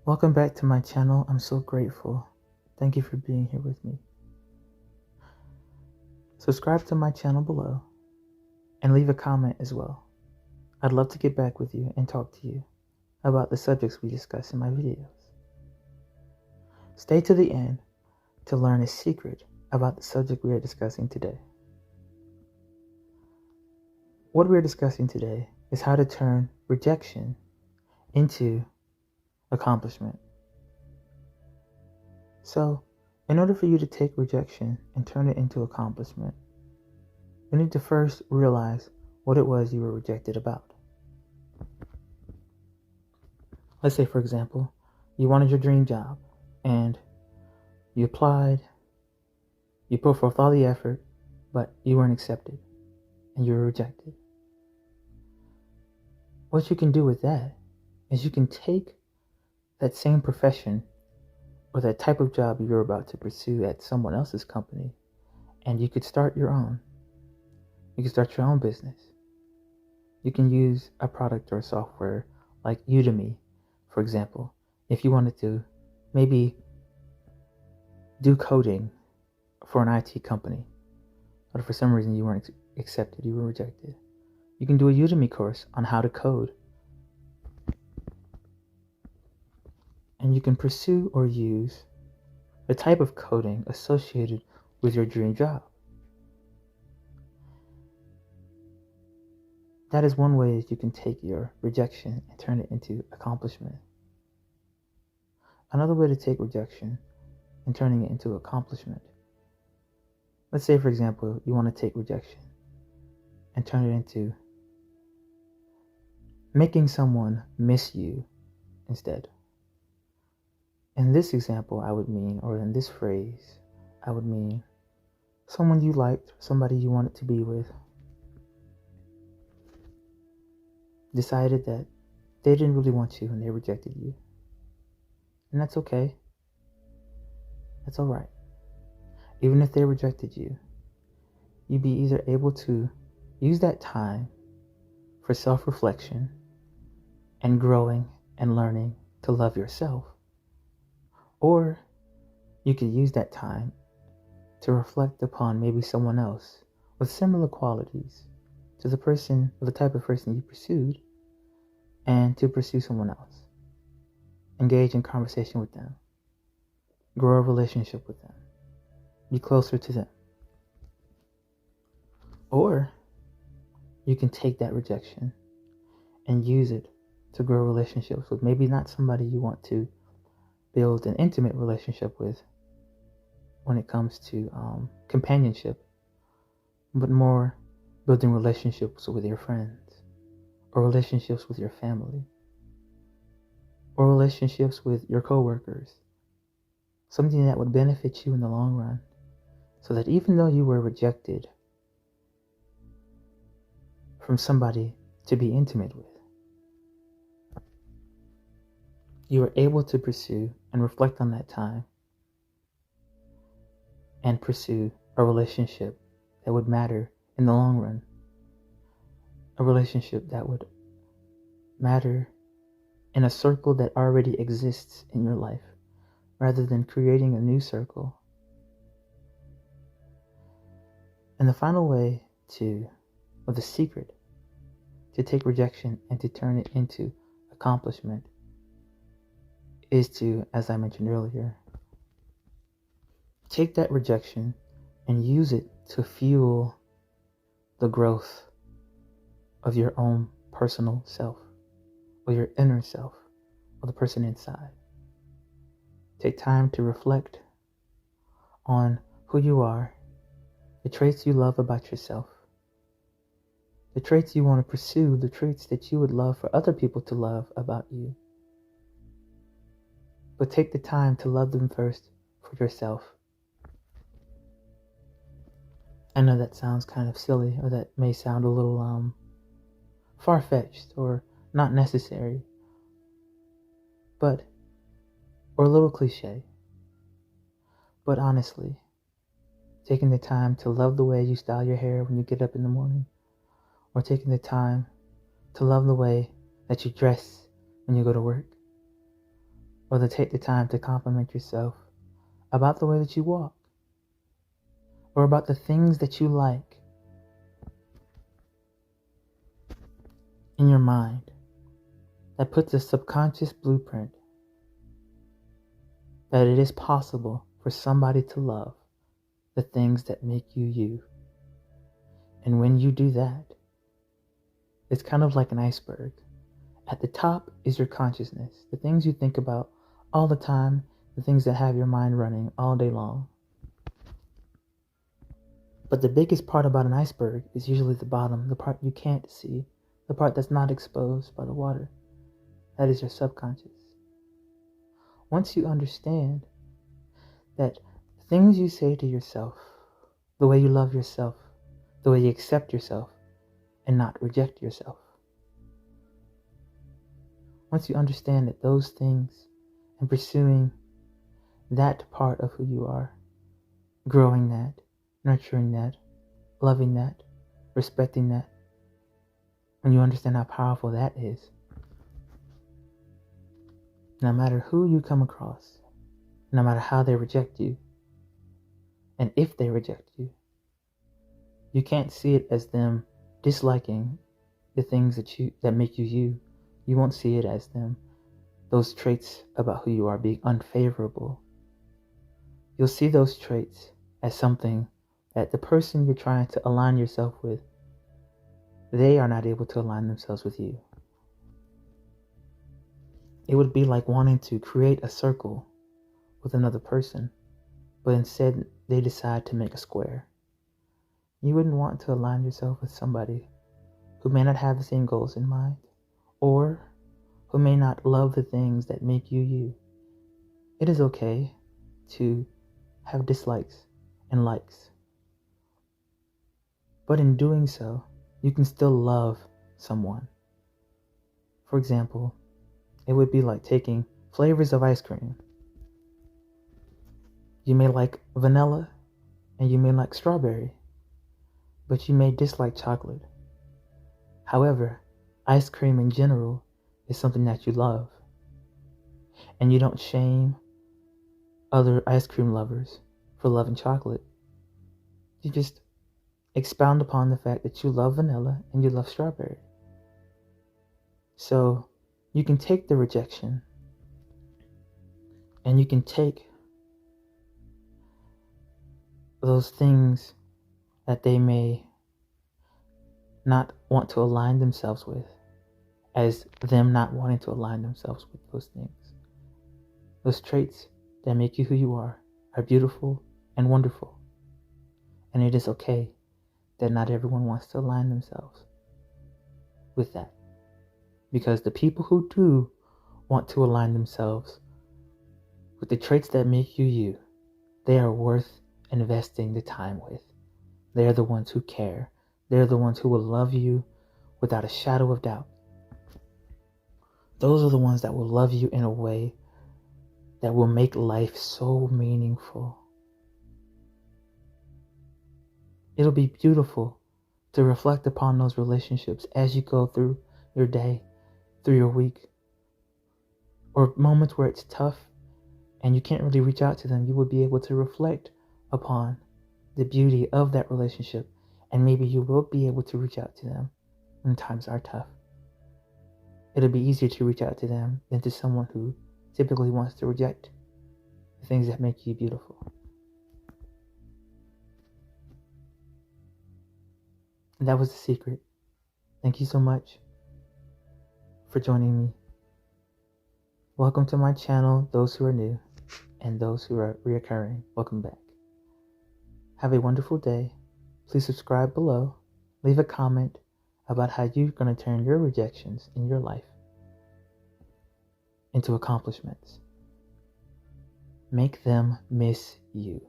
Welcome back to my channel. I'm so grateful. Thank you for being here with me. Subscribe to my channel below and leave a comment as well. I'd love to get back with you and talk to you about the subjects we discuss in my videos. Stay to the end to learn a secret about the subject we are discussing today. What we are discussing today is how to turn rejection into accomplishment. So, in order for you to take rejection and turn it into accomplishment, you need to first realize what it was you were rejected about. Let's say, for example, you wanted your dream job and you applied, you put forth all the effort, but you weren't accepted and you were rejected. What you can do with that is you can take that same profession or that type of job you're about to pursue at someone else's company, and you could start your own. You can start your own business. You can use a product or software like Udemy, for example, if you wanted to maybe do coding for an IT company, but for some reason you weren't accepted, you were rejected. You can do a Udemy course on how to code, and you can pursue or use the type of coding associated with your dream job. That is one way that you can take your rejection and turn it into accomplishment. Another way to take rejection and turning it into accomplishment. Let's say, for example, you want to take rejection and turn it into making someone miss you instead. In this example, I would mean, or in this phrase, I would mean someone you liked, somebody you wanted to be with, decided that they didn't really want you and they rejected you. And that's okay. That's alright. Even if they rejected you, you'd be either able to use that time for self-reflection and growing and learning to love yourself, or you could use that time to reflect upon maybe someone else with similar qualities to the person or the type of person you pursued, and to pursue someone else. Engage in conversation with them. Grow a relationship with them. Be closer to them. Or you can take that rejection and use it to grow relationships with maybe not somebody you want to build an intimate relationship with when it comes to companionship, but more building relationships with your friends, or relationships with your family, or relationships with your coworkers. Something that would benefit you in the long run, so that even though you were rejected from somebody to be intimate with, you were able to pursue and reflect on that time and pursue a relationship that would matter in the long run. A relationship that would matter in a circle that already exists in your life, rather than creating a new circle. And the final way or the secret to take rejection and to turn it into accomplishment is to, as I mentioned earlier, take that rejection and use it to fuel the growth of your own personal self, or your inner self, or the person inside. Take time to reflect on who you are, the traits you love about yourself, the traits you want to pursue, the traits that you would love for other people to love about you. But take the time to love them first for yourself. I know that sounds kind of silly, or that may sound a little far-fetched or not necessary, or a little cliche. But honestly, taking the time to love the way you style your hair when you get up in the morning, or taking the time to love the way that you dress when you go to work, or to take the time to compliment yourself about the way that you walk, or about the things that you like in your mind, that puts a subconscious blueprint that it is possible for somebody to love the things that make you you. And when you do that, it's kind of like an iceberg. At the top is your consciousness, the things you think about all the time, the things that have your mind running all day long. But the biggest part about an iceberg is usually the bottom, the part you can't see, the part that's not exposed by the water. That is your subconscious. Once you understand that things you say to yourself, the way you love yourself, the way you accept yourself and not reject yourself. Once you understand that those things and pursuing that part of who you are, growing that, nurturing that, loving that, respecting that, when you understand how powerful that is, no matter who you come across, no matter how they reject you, and if they reject you, you can't see it as them disliking the things that make you you. You won't see it as them, those traits about who you are, being unfavorable. You'll see those traits as something that the person you're trying to align yourself with, they are not able to align themselves with you. It would be like wanting to create a circle with another person, but instead they decide to make a square. You wouldn't want to align yourself with somebody who may not have the same goals in mind, or who may not love the things that make you you. It is okay to have dislikes and likes, but in doing so, you can still love someone. For example, it would be like taking flavors of ice cream. You may like vanilla and you may like strawberry, but you may dislike chocolate. However, ice cream in general is something that you love, and you don't shame other ice cream lovers for loving chocolate. You just expound upon the fact that you love vanilla and you love strawberry. So you can take the rejection and you can take those things that they may not want to align themselves with as them not wanting to align themselves with those things. Those traits that make you who you are beautiful and wonderful. And it is okay that not everyone wants to align themselves with that. Because the people who do want to align themselves with the traits that make you you, they are worth investing the time with. They're the ones who care. They're the ones who will love you without a shadow of doubt. Those are the ones that will love you in a way that will make life so meaningful. It'll be beautiful to reflect upon those relationships as you go through your day, through your week, or moments where it's tough and you can't really reach out to them. You will be able to reflect upon the beauty of that relationship, and maybe you will be able to reach out to them when times are tough. It'll be easier to reach out to them than to someone who typically wants to reject the things that make you beautiful. And that was the secret. Thank you so much for joining me. Welcome to my channel, those who are new, and those who are reoccurring. Welcome back. Have a wonderful day. Please subscribe below. Leave a comment about how you're going to turn your rejections in your life into accomplishments. Make them miss you.